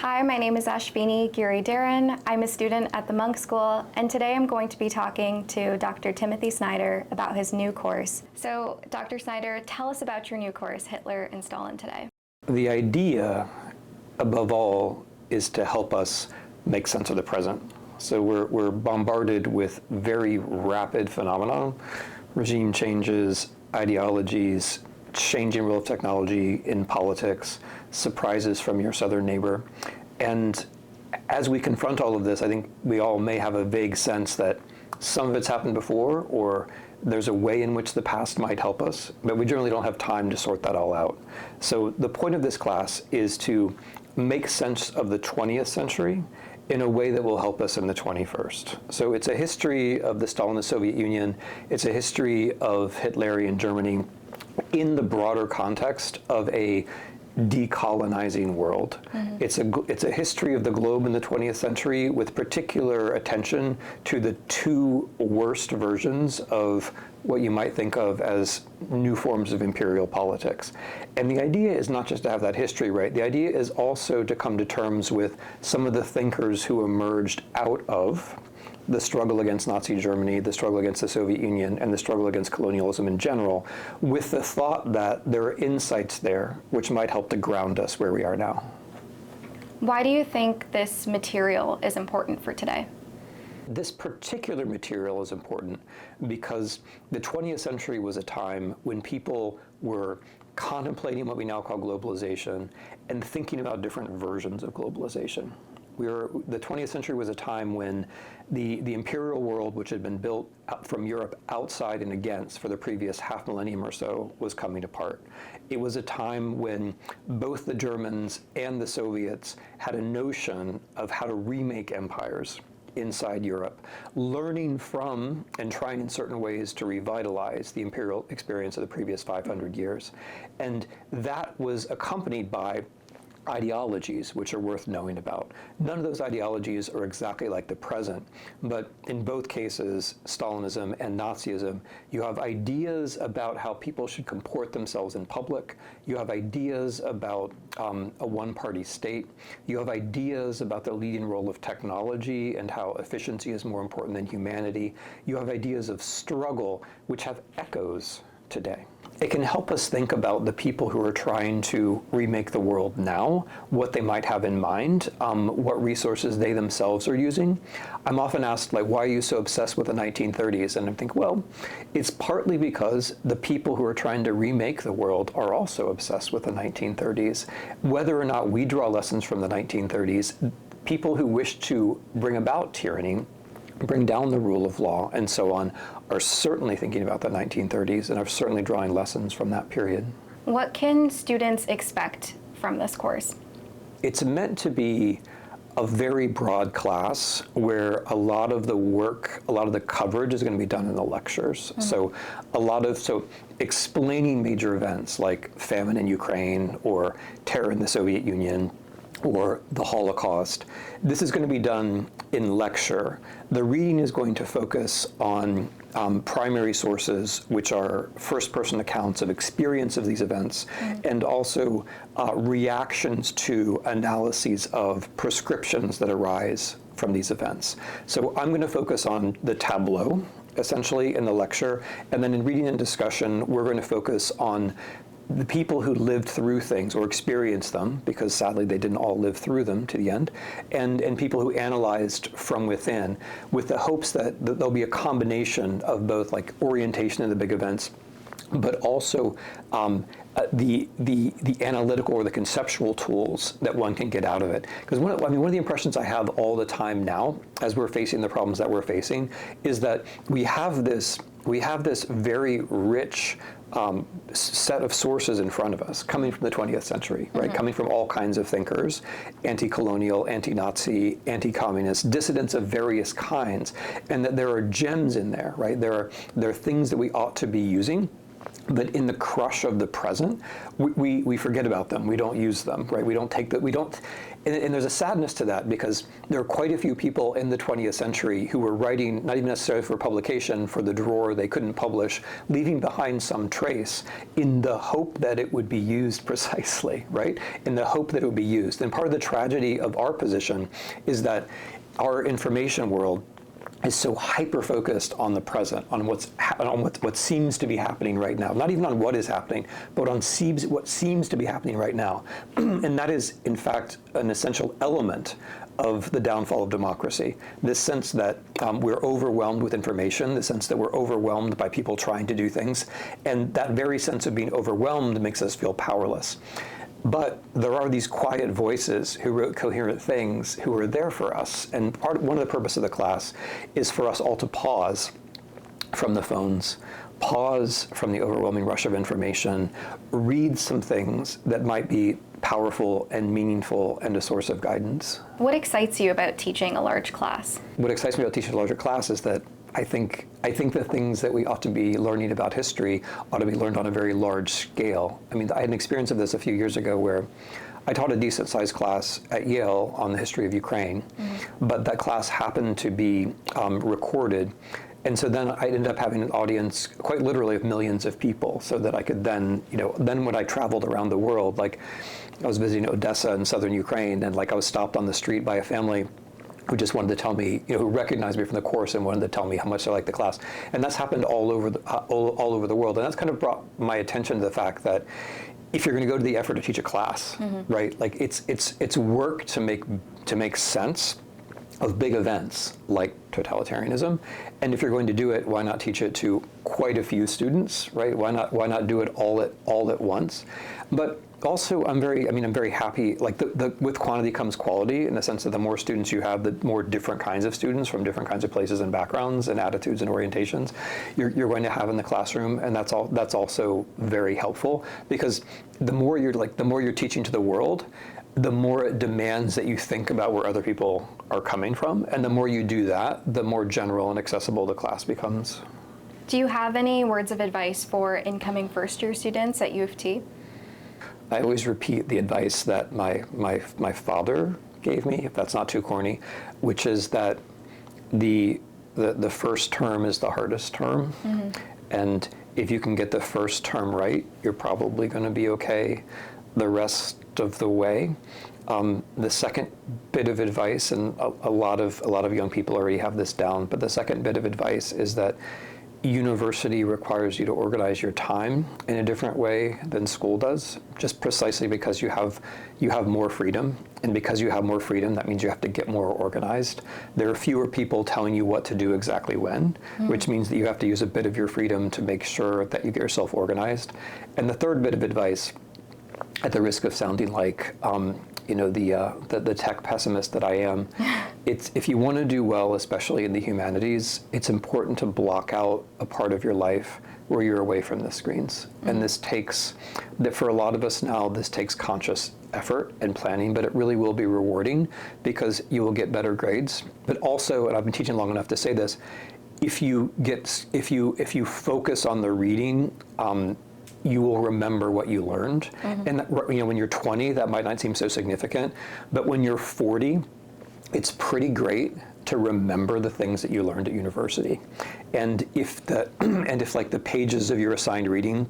Hi, my name is Ashvini Giri-Dharan. I'm a student at the Munk School, and today I'm going to be talking to Dr. Timothy Snyder about his new course. So, Dr. Snyder, tell us about your new course, Hitler and Stalin Today. The idea, above all, is to help us make sense of the present. So we're bombarded with very rapid phenomena, regime changes, ideologies, changing role of technology in politics, surprises from your southern neighbor. And as we confront all of this, I think we all may have a vague sense that some of it's happened before, or there's a way in which the past might help us, but we generally don't have time to sort that all out. So the point of this class is to make sense of the 20th century in a way that will help us in the 21st. So it's a history of the Stalinist Soviet Union. It's a history of Hitlerian Germany in the broader context of a decolonizing world. Mm-hmm. It's a history of the globe in the 20th century with particular attention to the two worst versions of what you might think of as new forms of imperial politics. And the idea is not just to have that history right, the idea is also to come to terms with some of the thinkers who emerged out of the struggle against Nazi Germany, the struggle against the Soviet Union, and the struggle against colonialism in general, with the thought that there are insights there which might help to ground us where we are now. Why do you think this material is important for today? This particular material is important because the 20th century was a time when people were contemplating what we now call globalization and thinking about different versions of globalization. The 20th century was a time when the imperial world, which had been built from Europe outside and against for the previous half millennium or so, was coming apart. It was a time when both the Germans and the Soviets had a notion of how to remake empires inside Europe, learning from and trying in certain ways to revitalize the imperial experience of the previous 500 years. And that was accompanied by ideologies which are worth knowing about. None of those ideologies are exactly like the present, but in both cases, Stalinism and Nazism, you have ideas about how people should comport themselves in public. You have ideas about a one-party state. You have ideas about the leading role of technology and how efficiency is more important than humanity. You have ideas of struggle which have echoes today. It can help us think about the people who are trying to remake the world now, what they might have in mind, what resources they themselves are using. I'm often asked, like, why are you so obsessed with the 1930s? And I think, well, it's partly because the people who are trying to remake the world are also obsessed with the 1930s. Whether or not we draw lessons from the 1930s, people who wish to bring about tyranny, bring down the rule of law, and so on, are certainly thinking about the 1930s and are certainly drawing lessons from that period. What can students expect from this course? It's meant to be a very broad class where a lot of the work, a lot of the coverage is going to be done in the lectures. Mm-hmm. So explaining major events like famine in Ukraine or terror in the Soviet Union or the Holocaust. This is going to be done in lecture. The reading is going to focus on primary sources, which are first-person accounts of experience of these events, and also reactions to analyses of prescriptions that arise from these events. So I'm going to focus on the tableau, essentially, in the lecture, and then in reading and discussion, we're going to focus on the people who lived through things or experienced them, because sadly they didn't all live through them to the end, and people who analyzed from within, with the hopes that there'll be a combination of both like orientation in the big events, but also the analytical or the conceptual tools that one can get out of it. Because one of the impressions I have all the time now, as we're facing the problems that we're facing, is that we have this very rich set of sources in front of us coming from the 20th century, right? Mm-hmm. Coming from all kinds of thinkers, anti-colonial, anti-Nazi, anti-communist, dissidents of various kinds, and that there are gems in there, right? There are things that we ought to be using. But in the crush of the present, we forget about them. We don't use them, right? We don't take that. We don't. And there's a sadness to that because there are quite a few people in the 20th century who were writing, not even necessarily for publication, for the drawer they couldn't publish, leaving behind some trace in the hope that it would be used precisely, right? In the hope that it would be used. And part of the tragedy of our position is that our information world is so hyper-focused on the present, on what seems to be happening right now. Not even on what is happening, but on what seems to be happening right now. And that is, in fact, an essential element of the downfall of democracy. This sense that we're overwhelmed with information, the sense that we're overwhelmed by people trying to do things, and that very sense of being overwhelmed makes us feel powerless. But there are these quiet voices who wrote coherent things who are there for us. And one of the purpose of the class is for us all to pause from the phones, pause from the overwhelming rush of information, read some things that might be powerful and meaningful and a source of guidance. What excites you about teaching a large class? What excites me about teaching a larger class is that I think the things that we ought to be learning about history ought to be learned on a very large scale. I mean, I had an experience of this a few years ago where I taught a decent-sized class at Yale on the history of Ukraine, but that class happened to be recorded. And so then I ended up having an audience, quite literally, of millions of people, so that I could then, then when I traveled around the world, like I was visiting Odessa in southern Ukraine, and like I was stopped on the street by a family who just wanted to tell me, who recognized me from the course and wanted to tell me how much they liked the class. And that's happened all over the world. And that's kind of brought my attention to the fact that if you're going to go to the effort to teach a class, right, like it's work to make sense of big events like totalitarianism. And if you're going to do it, why not teach it to quite a few students, right? Why not do it all at once? But also, I'm very happy, like with quantity comes quality, in the sense that the more students you have, the more different kinds of students from different kinds of places and backgrounds and attitudes and orientations you're going to have in the classroom. And that's also very helpful, because the more you're teaching to the world, the more it demands that you think about where other people are coming from. And the more you do that, the more general and accessible the class becomes. Do you have any words of advice for incoming first-year students at U of T? I always repeat the advice that my father gave me, if that's not too corny, which is that the first term is the hardest term. And if you can get the first term right, you're probably going to be okay the rest of the way. The second bit of advice, and a lot of young people already have this down, but the second bit of advice is that university requires you to organize your time in a different way than school does, just precisely because you have more freedom. And because you have more freedom, that means you have to get more organized. There are fewer people telling you what to do exactly when, which means that you have to use a bit of your freedom to make sure that you get yourself organized. And the third bit of advice, at the risk of sounding like the tech pessimist that I am, it's if you want to do well, especially in the humanities, it's important to block out a part of your life where you're away from the screens. And this takes, for a lot of us now, this takes conscious effort and planning, but it really will be rewarding because you will get better grades. But also, and I've been teaching long enough to say this, if you focus on the reading, you will remember what you learned. And when you're 20, that might not seem so significant, but when you're 40, it's pretty great to remember the things that you learned at university. And if like the pages of your assigned reading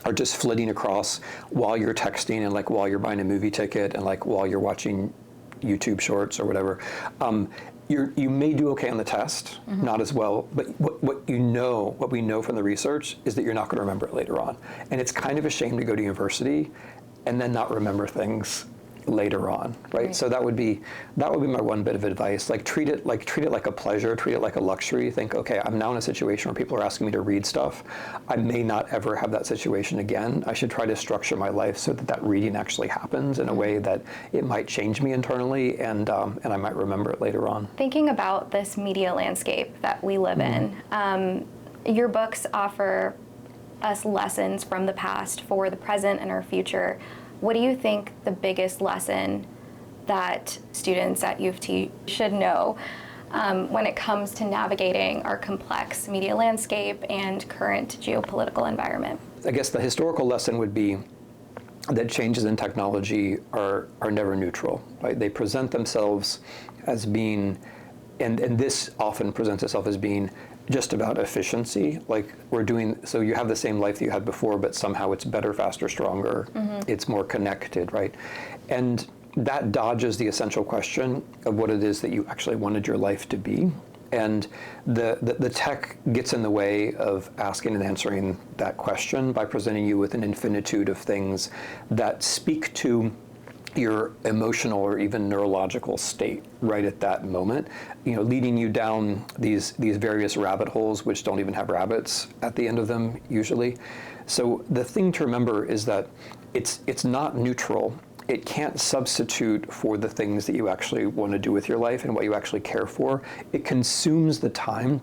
are just flitting across while you're texting and like while you're buying a movie ticket and like while you're watching YouTube shorts or whatever, you may do okay on the test, not as well, but what we know from the research is that you're not going to remember it later on. And it's kind of a shame to go to university and then not remember things later on, right? So that would be my one bit of advice. Like treat it like a pleasure, treat it like a luxury. Think, okay, I'm now in a situation where people are asking me to read stuff. I may not ever have that situation again. I should try to structure my life so that reading actually happens in a way that it might change me internally, and I might remember it later on. Thinking about this media landscape that we live in, your books offer us lessons from the past for the present and our future. What do you think the biggest lesson that students at U of T should know when it comes to navigating our complex media landscape and current geopolitical environment? I guess the historical lesson would be that changes in technology are never neutral, right? They present themselves as being, and this often presents itself as being just about efficiency. Like we're doing, so you have the same life that you had before, but somehow it's better, faster, stronger. It's more connected, right? And that dodges the essential question of what it is that you actually wanted your life to be. And the tech gets in the way of asking and answering that question by presenting you with an infinitude of things that speak to your emotional or even neurological state right at that moment, leading you down these various rabbit holes which don't even have rabbits at the end of them usually. So the thing to remember is that it's not neutral. It can't substitute for the things that you actually want to do with your life and what you actually care for. It consumes the time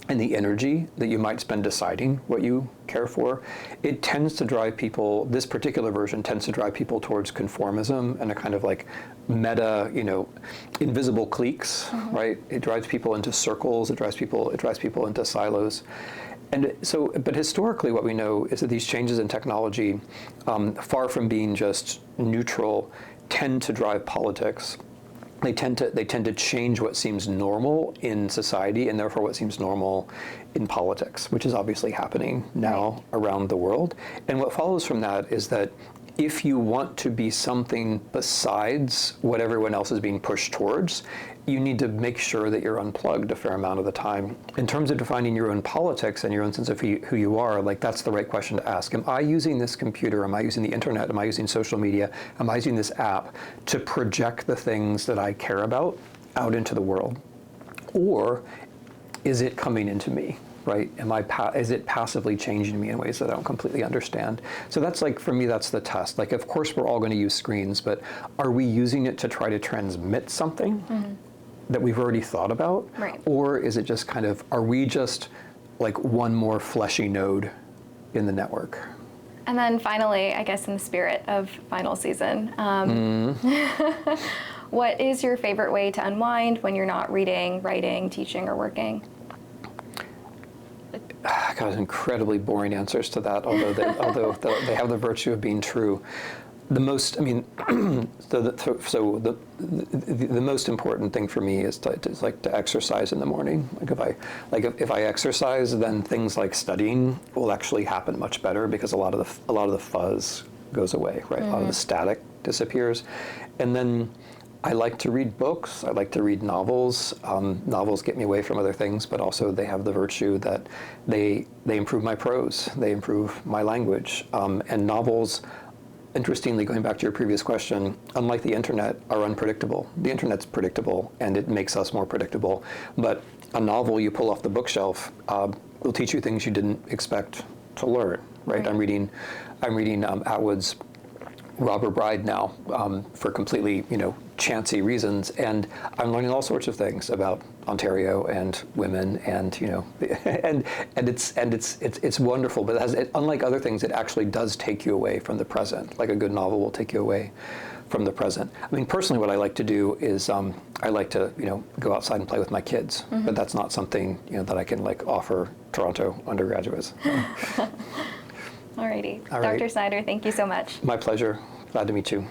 and the energy that you might spend deciding what you care for. It tends to drive people, this particular version tends to drive people towards conformism and a kind of like meta, invisible cliques, right? It drives people into circles, it drives people into silos. And so, but historically what we know is that these changes in technology, far from being just neutral, tend to drive politics. They tend to change what seems normal in society and therefore what seems normal in politics, which is obviously happening now around the world. And what follows from that is that if you want to be something besides what everyone else is being pushed towards, you need to make sure that you're unplugged a fair amount of the time. In terms of defining your own politics and your own sense of who you are, like that's the right question to ask. Am I using this computer? Am I using the internet? Am I using social media? Am I using this app to project the things that I care about out into the world? Or is it coming into me? Right? Is it passively changing me in ways that I don't completely understand? So that's like, for me, that's the test. Like, of course, we're all going to use screens, but are we using it to try to transmit something that we've already thought about? Right. Or is it just kind of, are we just like one more fleshy node in the network? And then finally, I guess in the spirit of final season, what is your favorite way to unwind when you're not reading, writing, teaching, or working? God, incredibly boring answers to that, although they have the virtue of being true. The most, I mean, the most important thing for me is to exercise in the morning. If I exercise, then things like studying will actually happen much better because a lot of the fuzz goes away, right? A lot of the static disappears, and then I like to read books. I like to read novels. Novels get me away from other things, but also they have the virtue that they improve my prose. They improve my language. And novels, interestingly, going back to your previous question, unlike the internet, are unpredictable. The internet's predictable, and it makes us more predictable. But a novel you pull off the bookshelf will teach you things you didn't expect to learn, right? I'm reading Atwood's Robber Bride now for completely, chancy reasons, and I'm learning all sorts of things about Ontario and women, and and it's wonderful. But unlike other things, it actually does take you away from the present. Like a good novel will take you away from the present. I mean, personally, what I like to do is I like to go outside and play with my kids, but that's not something that I can like offer Toronto undergraduates. Alrighty, All right. Dr. Snyder, thank you so much. My pleasure. Glad to meet you.